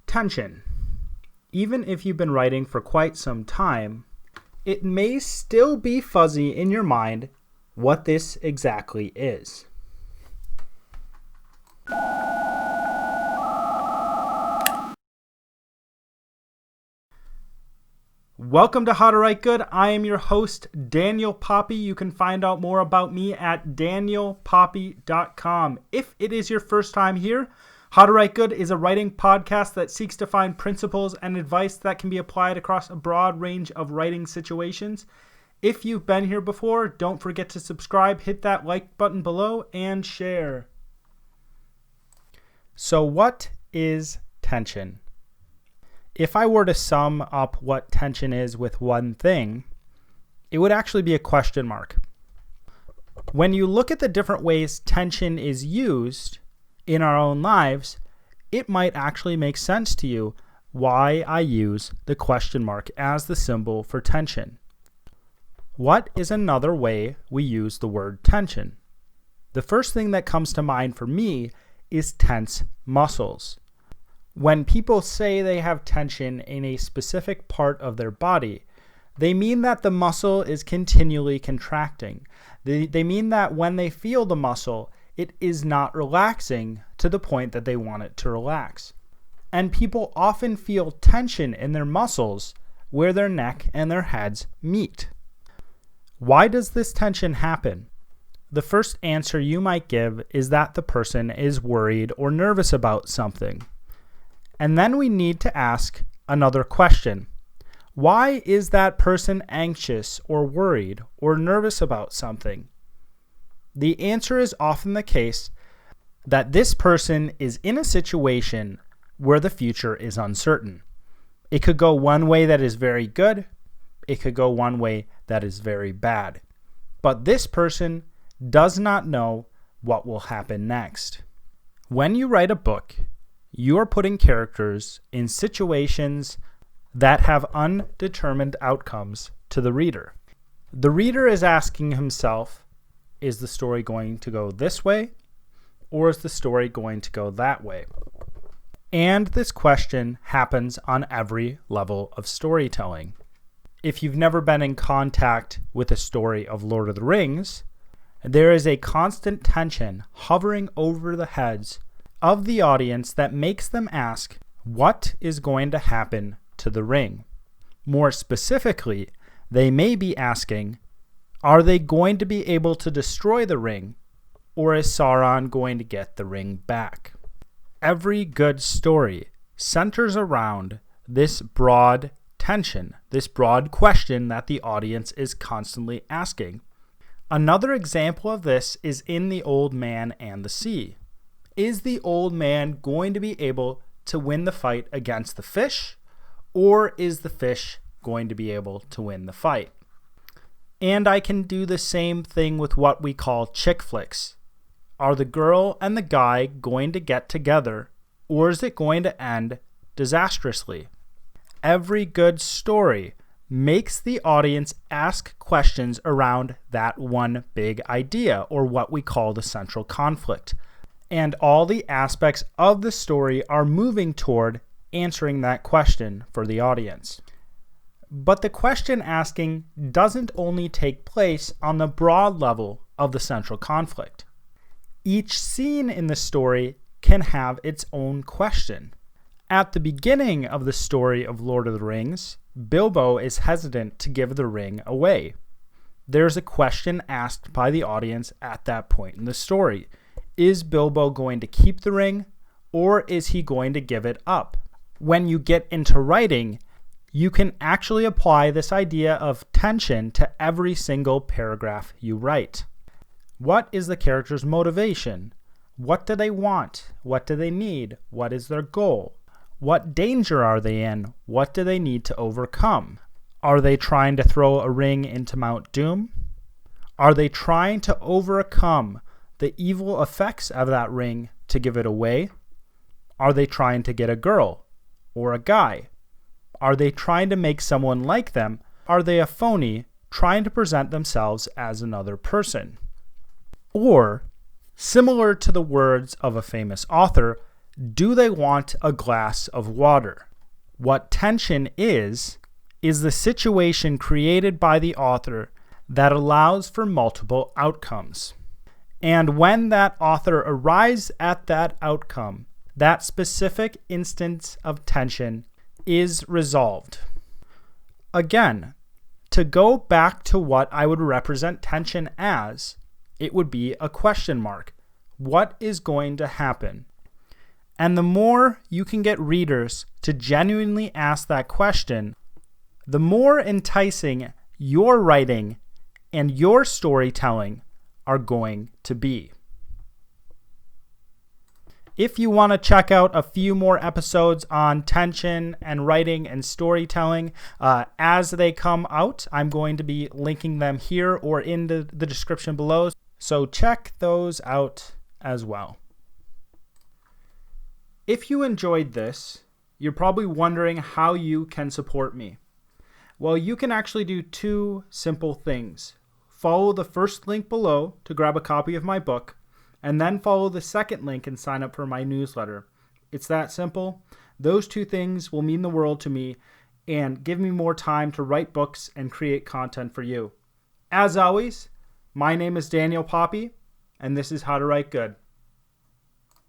Tension. Even if you've been writing for quite some time, it may still be fuzzy in your mind what this exactly is. Welcome to How to Write Good. I am your host, Daniel Poppy. You can find out more about me at danielpoppy.com. If it is your first time here, How to Write Good is a writing podcast that seeks to find principles and advice that can be applied across a broad range of writing situations. If you've been here before, don't forget to subscribe, hit that like button below, and share. So what is tension? If I were to sum up what tension is with one thing, it would actually be a question mark. When you look at the different ways tension is used in our own lives, it might actually make sense to you why I use the question mark as the symbol for tension. What is another way we use the word tension? The first thing that comes to mind for me is tense muscles. When people say they have tension in a specific part of their body, they mean that the muscle is continually contracting. They mean that when they feel the muscle, it is not relaxing to the point that they want it to relax. And people often feel tension in their muscles where their neck and their heads meet. Why does this tension happen? The first answer you might give is that the person is worried or nervous about something. And then we need to ask another question. Why is that person anxious or worried or nervous about something? The answer is often the case that this person is in a situation where the future is uncertain. It could go one way that is very good. It could go one way that is very bad. But this person does not know what will happen next. When you write a book, you are putting characters in situations that have undetermined outcomes to the reader. The reader is asking himself, is the story going to go this way, or is the story going to go that way? And this question happens on every level of storytelling. If you've never been in contact with a story of Lord of the Rings, there is a constant tension hovering over the heads of the audience that makes them ask, what is going to happen to the ring? More specifically, they may be asking, are they going to be able to destroy the ring, or is Sauron going to get the ring back? Every good story centers around this broad tension, this broad question that the audience is constantly asking. Another example of this is in The Old Man and the Sea. Is the old man going to be able to win the fight against the fish, or is the fish going to be able to win the fight? And I can do the same thing with what we call chick flicks. Are the girl and the guy going to get together, or is it going to end disastrously? Every good story makes the audience ask questions around that one big idea, or what we call the central conflict. And all the aspects of the story are moving toward answering that question for the audience. But the question asking doesn't only take place on the broad level of the central conflict. Each scene in the story can have its own question. At the beginning of the story of Lord of the Rings, Bilbo is hesitant to give the ring away. There's a question asked by the audience at that point in the story. Is Bilbo going to keep the ring, or is he going to give it up? When you get into writing, you can actually apply this idea of tension to every single paragraph you write. What is the character's motivation? What do they want? What do they need? What is their goal? What danger are they in? What do they need to overcome? Are they trying to throw a ring into Mount Doom? Are they trying to overcome the evil effects of that ring to give it away? Are they trying to get a girl or a guy? Are they trying to make someone like them? Are they a phony trying to present themselves as another person? Or, similar to the words of a famous author, Do they want a glass of water? What tension is the situation created by the author that allows for multiple outcomes. And when that author arrives at that outcome, that specific instance of tension is resolved. Again, to go back to what I would represent tension as, it would be a question mark. What is going to happen? And the more you can get readers to genuinely ask that question, the more enticing your writing and your storytelling are going to be. If you want to check out a few more episodes on tension and writing and storytelling as they come out, I'm going to be linking them here or in the description below. So check those out as well. If you enjoyed this, you're probably wondering how you can support me. Well, you can actually do two simple things. Follow the first link below to grab a copy of my book, and then follow the second link and sign up for my newsletter. It's that simple. Those two things will mean the world to me and give me more time to write books and create content for you. As always, my name is Daniel Poppy, and this is How to Write Good.